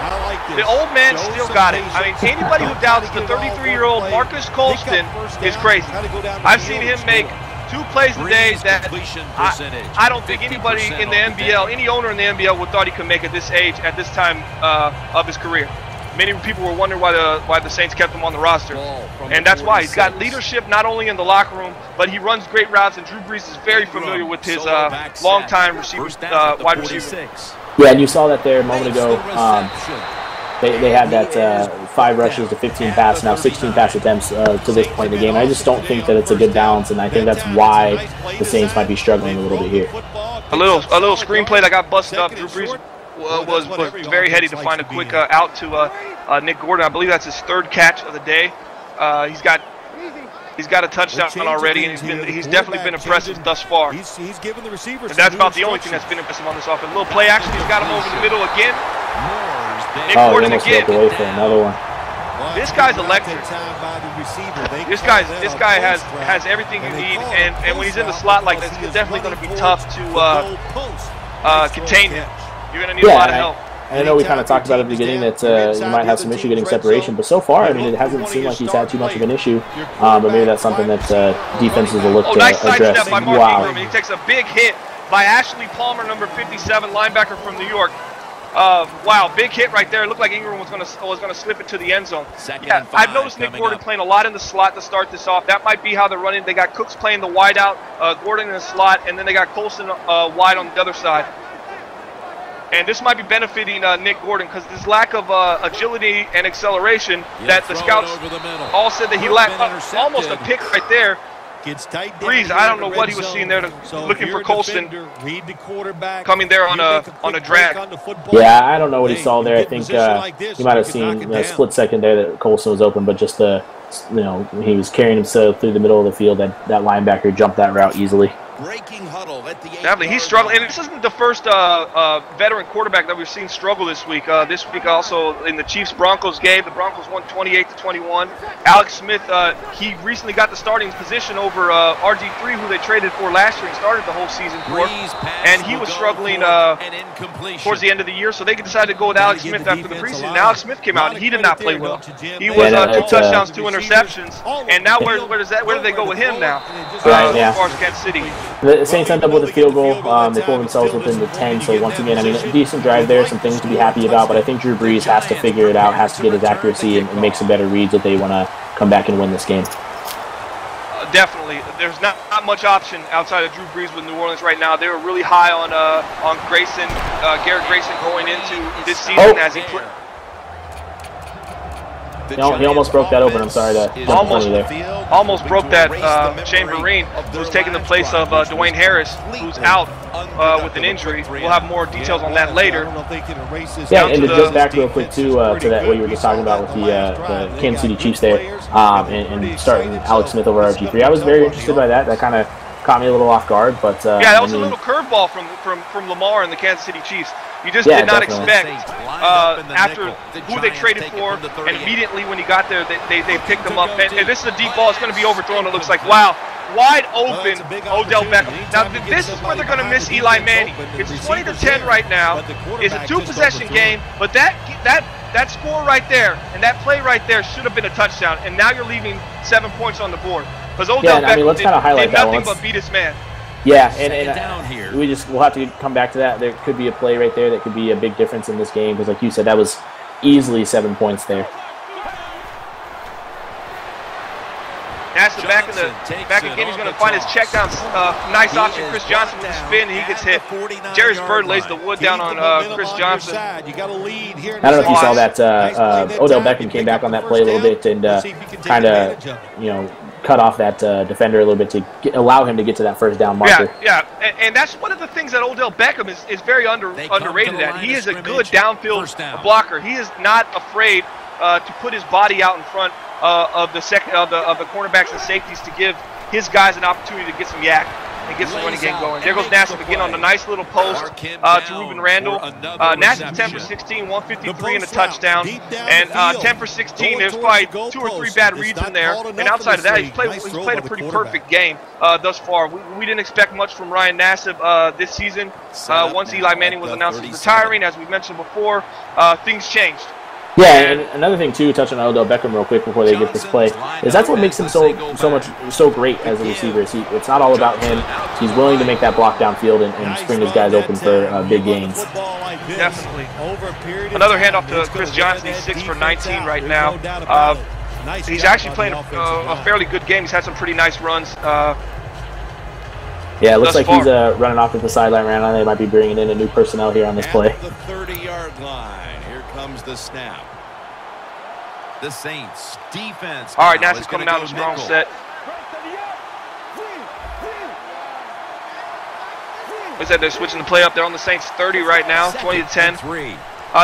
The old man still got it. I mean, anybody who doubts the 33-year-old Marcus Colston is crazy. I've seen him make 2 plays a day that I don't think anybody in the NBL, any owner in the NBL would thought he could make at this age, at this time of his career. Many people were wondering why the Saints kept him on the roster. And that's why. He's got leadership not only in the locker room, but he runs great routes, and Drew Brees is very familiar with his long-time wide receiver.
Yeah, and you saw that there a moment ago. They had that 5 rushes to 15 passes, now 16 pass attempts to this point in the game. I just don't think that it's a good balance, and I think that's why the Saints might be struggling a little bit here.
A little screenplay that got busted up. Drew Brees was very heady to find a quick out to Nick Gordon. I believe that's his 3rd catch of the day. He's got a touchdown already, and he's definitely been impressive thus far.
He's given the receivers.
And that's about the only thing that's been impressive on this offense. A little play action. He's got him over the middle again. Nick Gordon again.
Away for another one.
This guy's electric. This guy has everything you need, and when he's in the slot like this, it's definitely going to be tough to contain him. You're going to need a lot of help.
I know we kind of talked about at the beginning that you might have some issue getting separation, but so far, I mean, it hasn't seemed like he's had too much of an issue. But maybe that's something that defenses will look to
nice
address.
Sidestep by Mark Ingram, and he takes a big hit by Ashley Palmer, number 57, linebacker from New York. Wow, big hit right there. It looked like Ingram was gonna slip it to the end zone. I've noticed Nick Gordon playing a lot in the slot to start this off. That might be how they're running. They got Cooks playing the wide out, Gordon in the slot, and then they got Colston wide on the other side. And this might be benefiting Nick Gordon because this lack of agility and acceleration that the scouts all said that he lacked. Almost a pick right there.
Gets tight down.
Breeze, I don't know what he was seeing there, looking for Colston coming there on a drag.
Yeah, I don't know what he saw there. I think he might have seen a split second there that Colston was open, but just he was carrying himself through the middle of the field. That linebacker jumped that route easily.
Breaking huddle at the
Definitely, he's struggling, and this isn't the first veteran quarterback that we've seen struggle this week. This week also in the Chiefs-Broncos game, the Broncos won 28-21. Alex Smith, he recently got the starting position over RG3, who they traded for last year and started the whole season for, and he was struggling towards the end of the year, so they decided to go with Alex Smith after the preseason. Alex Smith came out, and he did not play well. He was 2 touchdowns, 2 interceptions, and now where do they go with him now? As far as Kansas City.
The Saints end up with a field goal. They pull themselves within the 10. So once again, I mean, a decent drive there, some things to be happy about. But I think Drew Brees has to figure it out, has to get his accuracy and make some better reads if they want to come back and win this game.
Definitely, there's not much option outside of Drew Brees with New Orleans right now. They were really high on Grayson, Garrett Grayson going into this season as he played.
No, he almost broke that open. I'm sorry to jump on you there.
Almost broke that. Chamberlain, who's taking the place of Dwayne Harris, who's out with an injury. We'll have more details on that later.
Yeah, and just back real quick too to that what you were just talking about with the Kansas City Chiefs there, and starting Alex Smith over RG3. I was very interested by that. That kind of caught me a little off guard, but
yeah, that was a little curveball from Lamar and the Kansas City Chiefs. You just did not expect after who they traded for, and immediately when he got there, they picked him up. And this is a deep ball. It's going to be overthrown. It looks like, wow, wide open Odell Beckham. Now this is where they're going to miss Eli Manning. It's 20-10 right now. It's a 2-possession game, but that score right there and that play right there should have been a touchdown. And now you're leaving 7 points on the board because Odell Beckham did nothing but beat his man.
Yeah, and we'll have to come back to that. There could be a play right there that could be a big difference in this game because, like you said, that was easily 7 points there.
Nassib back again. He's going to find his check down. Nice option. Chris Johnson with the spin. He gets hit. Jarius Byrd lays the wood down on Chris Johnson.
I don't know if you saw that. Odell Beckham came back on that play a little bit and kind of, cut off that defender a little bit to allow him to get to that first down marker.
Yeah, and that's one of the things that Odell Beckham is very underrated at. He is a good downfield blocker. He is not afraid to put his body out in front of the cornerbacks and safeties to give his guys an opportunity to get some yak and get some running game going. There goes Nassib again on a nice little post to Ruben Randall. Nassib 10 for 16, 153 and a touchdown. And 10 for 16, there's probably 2 or 3 bad reads in there. And outside of that, he's played a pretty perfect game thus far. We didn't expect much from Ryan Nassib this season. Once Eli Manning was announced as retiring, as we mentioned before, things changed.
Yeah, and another thing too, touching on Odell Beckham real quick before they get this play, is that's what makes him so great as a receiver. It's not all about him. He's willing to make that block downfield and spring his guys open for big gains.
Definitely. Another handoff to Chris Johnson. He's 6 for 19 right now. He's actually playing a fairly good game. He's had some pretty nice runs.
Yeah, it looks like he's running off at the sideline right now. They might be bringing in a new personnel here on this play.
At the 30-yard line, here comes the snap. The Saints defense.
All right, Nassib's coming out with a strong set. Like I said, they're switching the play up. They're on the Saints 30 right now, 20-10.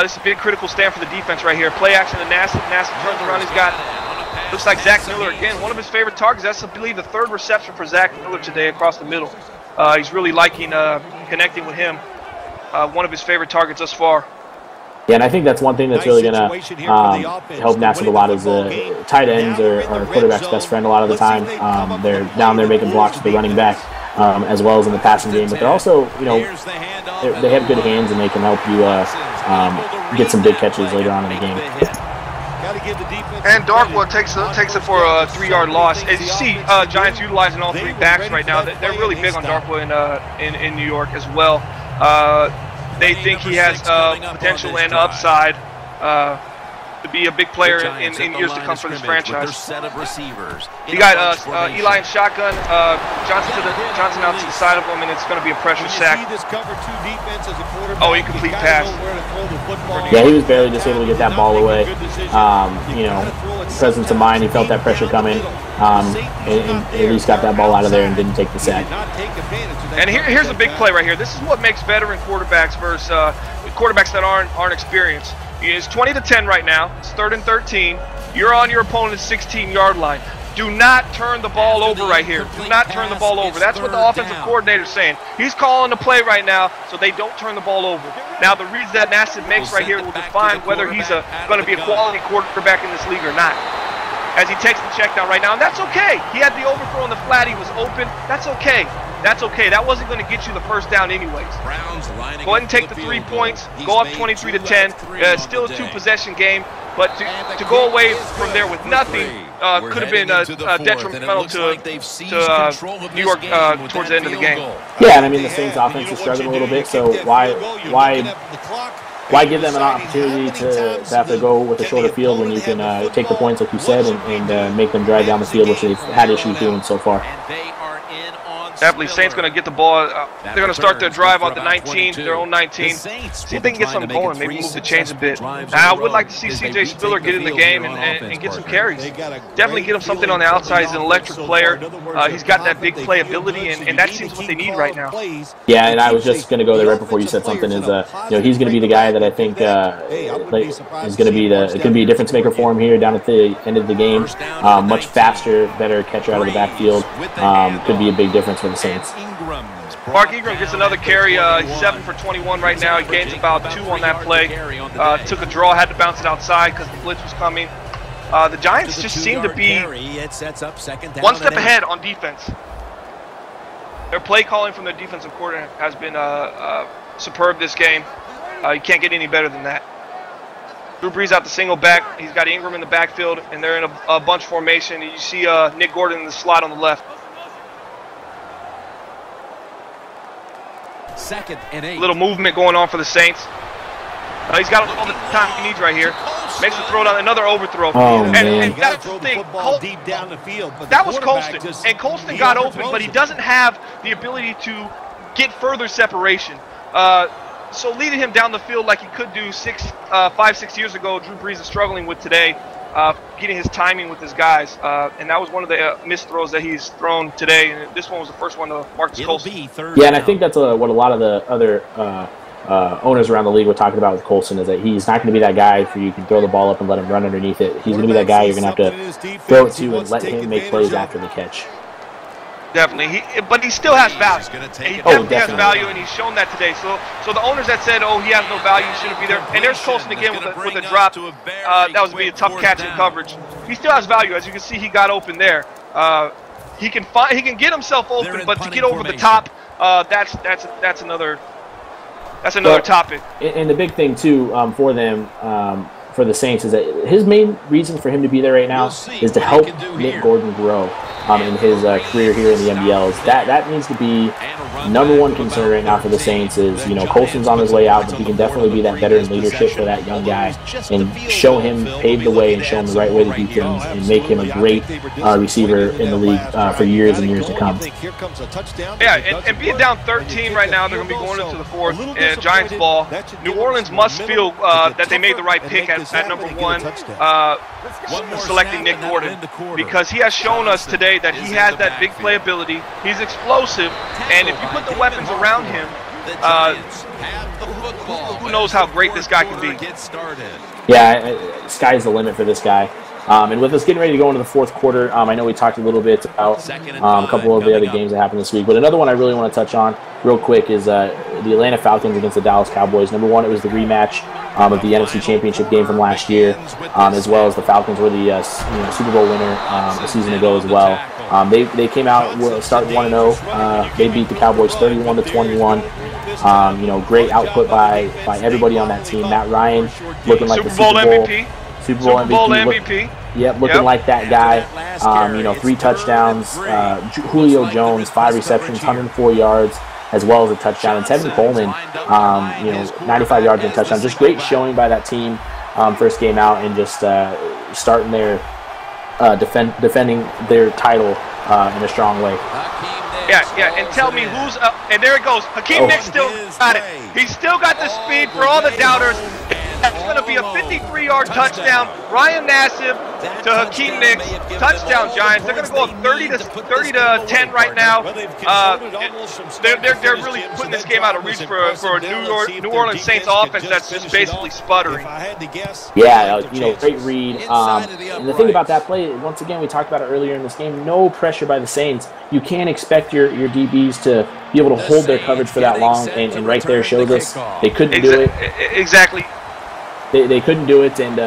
This is a big critical stand for the defense right here. Play action to Nassib. Nassib turns around. He's got, looks like Zach Miller again, one of his favorite targets. That's, I believe, the 3rd reception for Zach Miller today across the middle. He's really liking connecting with him. One of his favorite targets thus far.
Yeah, and I think that's one thing that's really going to help Nassib a lot is tight ends or quarterback's best friend a lot of the time. They're down there making blocks for the running back as well as in the passing game. But they're also, they have good hands and they can help you get some big catches later on in the game.
And Darkwood takes it for a 3-yard loss. As you see, Giants utilizing all 3 backs right now. They're really big on Darkwood in New York as well. They think he has potential and upside to be a big player in years to come for this franchise. You got Eli in shotgun, Johnson out to the side of him, and it's going to be a pressure sack. Oh, incomplete pass.
Yeah, he was barely just able to get that ball away. presence of mind. He felt that pressure coming, and at least got that ball out of there and didn't take the sack.
And here's a big play right here. This is what makes veteran quarterbacks versus quarterbacks that aren't experienced. It's 20-10 right now. It's 3rd and 13. You're on your opponent's 16-yard line. Do not turn the ball over right here. Do not turn the ball over. That's what the offensive coordinator's saying. He's calling the play right now so they don't turn the ball over. Now, the reads that Nassib makes right here will define whether he's going to be a quality quarterback in this league or not. As he takes the check down right now, and that's okay. He had the overthrow on the flat. He was open. That's okay. That's okay. That wasn't going to get you the first down anyways. Go ahead and take the 3 points. Go up 23-10. Still a 2-possession game. But to go away from there with nothing could have been detrimental to New York towards the end of the game.
Yeah, and I mean the Saints offense is struggling a little bit, so why give them an opportunity to have to go with a shorter field when you can take the points like you said and make them drive down the field, which they've had issues doing so far.
Definitely, Saints going to get the ball. They're going to start their drive on the 19, their own 19. See if they can get something going, maybe move the chains a bit. I would like to see C.J. Spiller get in the game and get some carries. Definitely get him something on the outside. He's an electric player. He's got that big play ability, and that seems what they need right now.
Yeah, and I was just going to go there right before you said something. Is he's going to be the guy that I think is going to be a difference maker for him here down at the end of the game. Much faster, better catcher out of the backfield. Could be a big difference for the Saints.
Mark Ingram gets another carry. He's 7 for 21 right now. He gains about 2 on that play. Took a draw, had to bounce it outside because the blitz was coming. The Giants just seem to be one step ahead on defense. Their play calling from their defensive coordinator has been superb this game. You can't get any better than that. Drew Brees out the single back. He's got Ingram in the backfield, and they're in a bunch formation. You see Nick Gordon in the slot on the left.
2nd and 8.
Little movement going on for the Saints. He's got all the time he needs right here. Makes the throw down, another overthrow. And that's the thing. That was Colston. And Colston got open, but he doesn't have the ability to get further separation. So leading him down the field like he could do 5-6 years ago, Drew Brees is struggling with today. Getting his timing with his guys, and that was one of the missed throws that he's thrown today. And this one was the first one to Marcus Colston.
Yeah, and I think that's what a lot of the other owners around the league were talking about with Colston is that he's not going to be that guy for you can throw the ball up and let him run underneath it. He's going to be that guy you're going to have to throw it to and let him make plays after the catch.
Definitely, but he still has value. He definitely has value, and he's shown that today. So the owners that said, "Oh, he has no value, he shouldn't be there," and there's Colston again with a drop. That was be a tough catch in coverage. He still has value, as you can see. He got open there. He can get himself open, but to get over the top, that's another topic.
And the big thing too for them. For the Saints is that his main reason for him to be there right now is to help Nick Gordon grow in his career here in the NBL. That needs to be #1 concern right now for the Saints is, Colston's on his way out, but he can definitely be that veteran leadership for that young guy and show him, pave the way and show him the right way to do things and make him a great receiver in the league for years and years to come.
Yeah, and being down 13 right now, they're going to be going into the 4th, Giants ball. New Orleans must feel that they made the right pick at #1, selecting Nick Gordon, because he has shown us today that he has that big play ability. He's explosive, and if you put the weapons around him, who knows how great this guy can be.
Yeah, sky's the limit for this guy. And with us getting ready to go into the 4th quarter, I know we talked a little bit about a couple of the other games that happened this week, but another one I really want to touch on real quick is the Atlanta Falcons against the Dallas Cowboys. #1, it was the rematch of the NFC Championship game from last year, as well as the Falcons were the Super Bowl winner a season ago as well. They came out starting 1-0. They beat the Cowboys 31-21. Great output by everybody on that team. Matt Ryan looking like the Super Bowl MVP. Super Bowl MVP. Yep, looking like that guy. 3 touchdowns. Julio Jones, 5 receptions, 104 yards, as well as a touchdown. And Tevin Coleman, 95 yards and a touchdown. Just great showing by that team first game out, and just starting their defending their title in a strong way.
Yeah, and tell me and there it goes. Hakeem Nicks still got it. He's still got the speed for all the doubters. That's going to be a 53-yard touchdown. Ryan Nassib to Hakeem Nicks. Touchdown, Giants. They're going to go up 30 to 10 right now. They're really putting this game out of reach for a New Orleans Saints offense that's just basically sputtering.
Yeah, great read. And the thing about that play, once again, we talked about it earlier in this game, no pressure by the Saints. You can't expect your DBs to be able to hold their coverage for that long, and right there shows us they couldn't do it.
Exactly.
They couldn't do it, and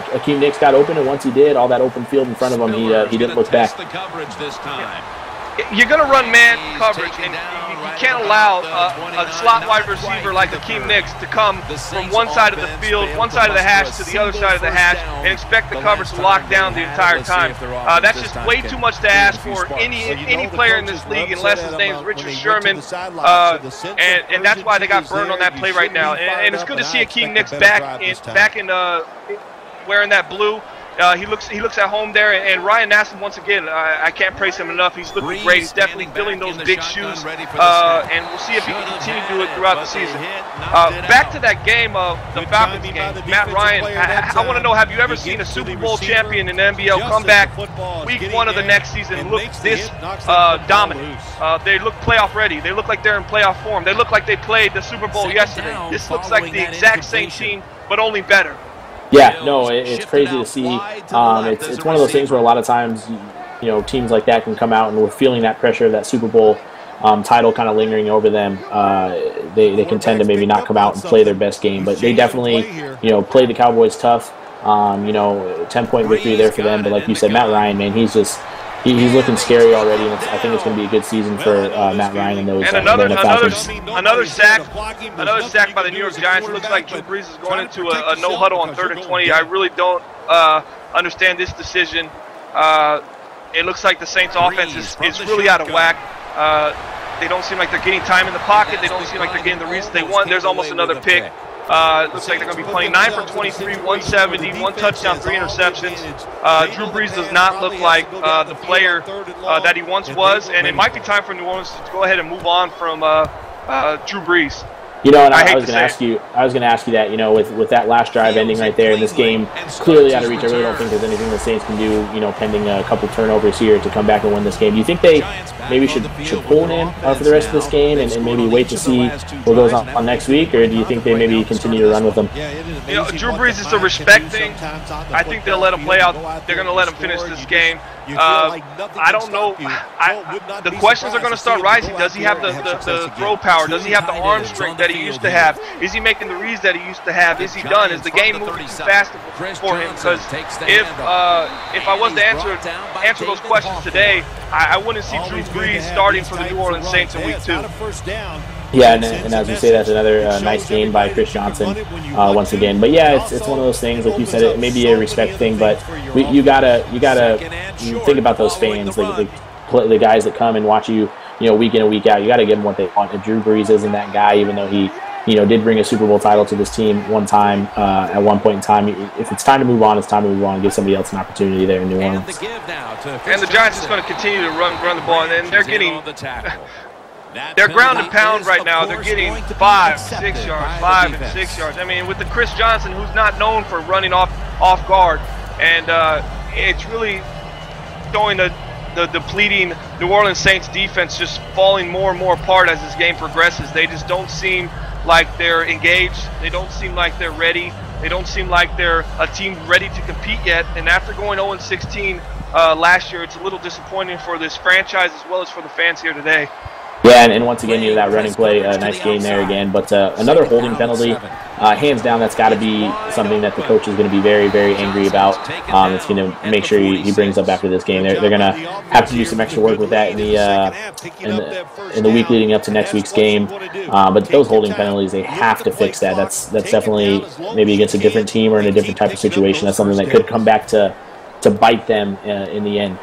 Hakeem Nicks got open, and once he did, all that open field in front of him, he didn't look back.
You're going to run man coverage, and you can't allow a slot wide receiver like Hakeem Nicks to come from one side of the field, one side of the hash to the other side of the hash, and expect the coverage to lock down the entire time. That's just way too much to ask for any player in this league, unless his name is Richard Sherman, and that's why they got burned on that play right now. And it's good to see Hakeem Nicks back in wearing that blue. He looks at home there, and Ryan Nassib, once again, I can't praise him enough. He's looking great. He's definitely filling those big shoes, and we'll see if he can continue to do it throughout the season. Back to that game, the Falcons game, Matt Ryan, I want to know, have you ever seen a Super Bowl champion in the NBL come back week 1 of the next season look this dominant? They look playoff ready. They look like they're in playoff form. They look like they played the Super Bowl yesterday. This looks like the exact same team, but only better.
Yeah, no, it's crazy to see. It's one of those things where a lot of times, teams like that can come out, and we're feeling that pressure of that Super Bowl title kind of lingering over them. They can tend to maybe not come out and play their best game, but they definitely, played the Cowboys tough. 10-point victory there for them. But like you said, Matt Ryan, man, he's looking scary already, and I think it's going to be a good season for Matt Ryan and those.
And another sack by the New York Giants. It looks like Drew Brees is going into a no huddle on 3rd and 20. I really don't understand this decision. It looks like the Saints' offense is really out of whack. They don't seem like they're getting time in the pocket. They don't seem like they're getting the reasons they want. There's almost another pick. It looks like they're going to be playing 9 for 23, 170, 1 touchdown, 3 interceptions. Drew Brees does not look like the player that he once was, and it might be time for New Orleans to go ahead and move on from Drew Brees.
And I was going to ask you that, with that last drive ending right there, and this game clearly out of reach. I really don't think there's anything the Saints can do, pending a couple turnovers here to come back and win this game. Do you think they maybe should pull him for the rest of this game and maybe wait to see what goes on next week, or do you think they maybe continue to run with them?
Drew Brees is a respect thing. I think they'll let him play out. They're going to let him finish this game. I don't know. The questions are going to start rising. Does he have the throw power? Does he have the arm strength that he used to have? Is he making the reads that he used to have? Is he done? Is the game moving too fast for him? Because if I was to answer those questions today, I wouldn't see Drew Brees starting for the New Orleans Saints in week 2.
Yeah, and as you say, that's another nice game by Chris Johnson once again. But yeah, it's one of those things, like you said, it may be a respect thing, but you gotta think about those fans, the guys that come and watch you, week in and week out. You gotta give them what they want. And Drew Brees isn't that guy, even though he, did bring a Super Bowl title to this team one time at one point in time. If it's time to move on, it's time to move on and give somebody else an opportunity there in New Orleans.
And the Giants is going to continue to run the ball, and they're getting. They're ground and pound right now. They're getting 5, 6 yards, 5 and 6 yards. I mean, with the Chris Johnson, who's not known for running off guard, and it's really showing the depleting New Orleans Saints defense just falling more and more apart as this game progresses. They just don't seem like they're engaged. They don't seem like they're ready. They don't seem like they're a team ready to compete yet. And after going 0-16 last year, it's a little disappointing for this franchise as well as for the fans here today.
Yeah, and once again, that running play, nice game there again. But another holding penalty, hands down, that's got to be something that the coach is going to be very, very angry about. It's going to make sure he brings up after this game. They're going to have to do some extra work with that in the week leading up to next week's game. But those holding penalties, they have to fix that. That's definitely maybe against a different team or in a different type of situation. That's something that could come back to bite them in the end.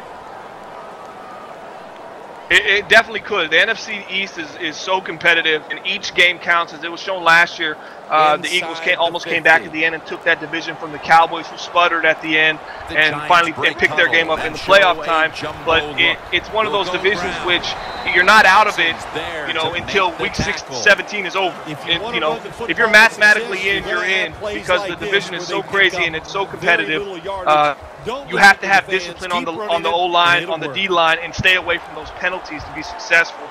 It definitely could. The NFC East is so competitive, and each game counts. As it was shown last year, the Eagles almost came back at the end and took that division from the Cowboys, who sputtered at the end and finally picked their game up in the playoff time. But it's one of those divisions which you're not out of it, you know, until week 17 is over. And, you know, if you're mathematically in, you're in, because the division is so crazy and it's so competitive. You have to have discipline on the O-line, on the D-line, and stay away from those penalties to be successful.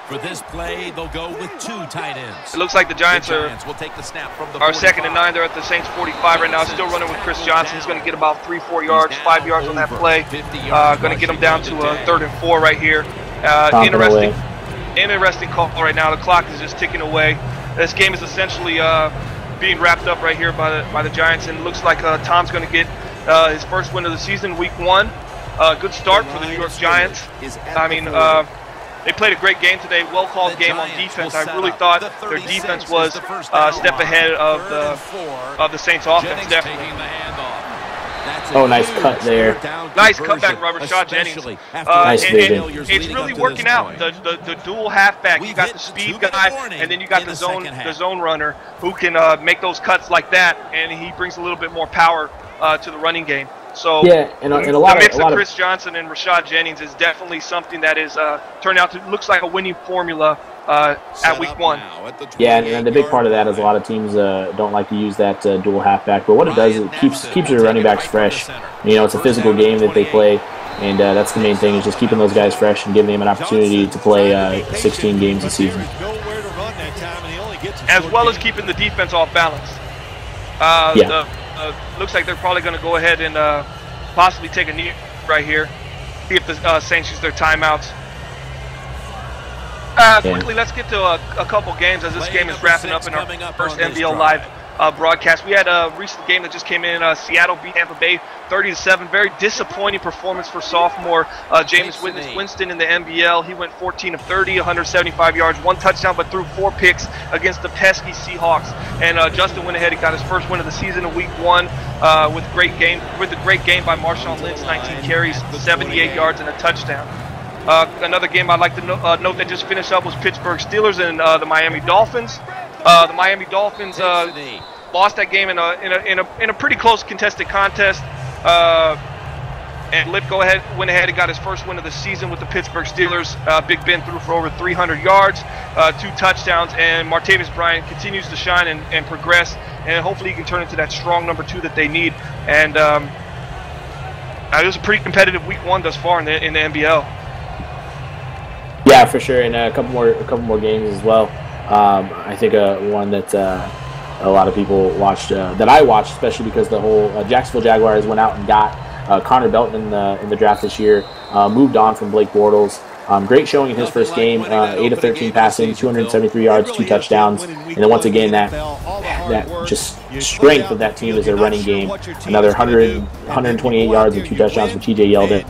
For this play, they'll go with 2 tight ends.
It looks like the Giants
will take the snap from the
2nd and 9. They're at the Saints 45 right now. Still running with Chris Johnson. He's going to get about 3-4 yards, 5 yards on that play. Going to get him down to a 3rd and 4 right here. Interesting call right now. The clock is just ticking away. This game is essentially being wrapped up right here by the Giants, and it looks like Tom's going to get his first win of the season, week 1. Good start for the New York Giants. I mean, they played a great game today, well-called game on defense. I really thought their defense was a step ahead of the Saints' offense, definitely.
Oh, nice cut there.
Nice cutback by Rashad Jennings.
Nice vision.
And it's really working out. The dual halfback. You got the speed guy, and then you got the zone runner who can make those cuts like that, and he brings a little bit more power to the running game. So
yeah, and a lot
the mix
of
Chris Johnson and Rashad Jennings is definitely something that is turned out to looks like a winning formula at week 1.
Yeah, and the big part of that is a lot of teams don't like to use that dual halfback. But what it does is it keeps your running backs fresh. You know, it's a physical game that they play, and that's the main thing, is just keeping those guys fresh and giving them an opportunity to play 16 games a season.
As well as keeping the defense off balance. Looks like they're probably going to go ahead and possibly take a knee right here. See if the Saints use their timeouts. Quickly, let's get to a couple games as this game is wrapping up in our first NBL Live broadcast. We had a recent game that just came in. Seattle beat Tampa Bay 30-7. Very disappointing performance for sophomore Jameis Winston in the NBL. He went 14 of 30, 175 yards, 1 touchdown, but threw 4 picks against the pesky Seahawks. And Justin went ahead and got his first win of the season in week 1 with a great game by Marshawn Lynch, 19 carries, 78 yards, and a touchdown. Another game I'd like to note that just finished up was Pittsburgh Steelers and the Miami Dolphins. The Miami Dolphins lost that game in a pretty close contested contest. And Lip went ahead and got his first win of the season with the Pittsburgh Steelers. Big Ben threw for over 300 yards, 2 touchdowns, and Martavis Bryant continues to shine and progress, and hopefully he can turn into that strong number 2 that they need. And it was a pretty competitive week 1 thus far in the NBL.
Yeah, for sure, and a couple more games as well. I think one that a lot of people watched, that I watched, especially because the whole Jacksonville Jaguars went out and got Connor Belton in the draft this year, moved on from Blake Bortles. Great showing in his first game, 8 of 13 passing, 273 yards, 2 touchdowns, and then once again that just strength of that team is their running game. Another 128 yards and 2 touchdowns for T.J. Yeldon.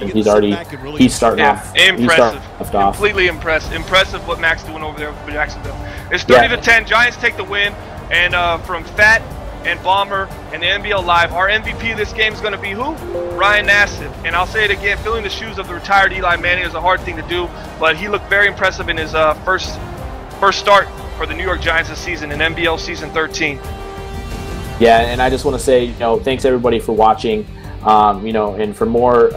He's starting off.
Impressive. Completely impressed. Impressive what Mac's doing over there for Jacksonville. It's 30-10. Giants take the win, and from Fat and Bomber and the NBL Live, our MVP of this game is going to be who? Ryan Nassib. And I'll say it again, filling the shoes of the retired Eli Manning is a hard thing to do, but he looked very impressive in his first start for the New York Giants this season in NBL Season 13.
Yeah, and I just want to say, thanks everybody for watching. And for more,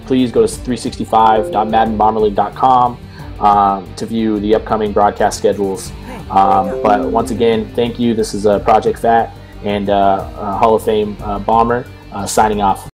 please go to 365.maddenbomberleague.com to view the upcoming broadcast schedules. But once again, thank you. This is Project Fat and Hall of Fame Bomber signing off.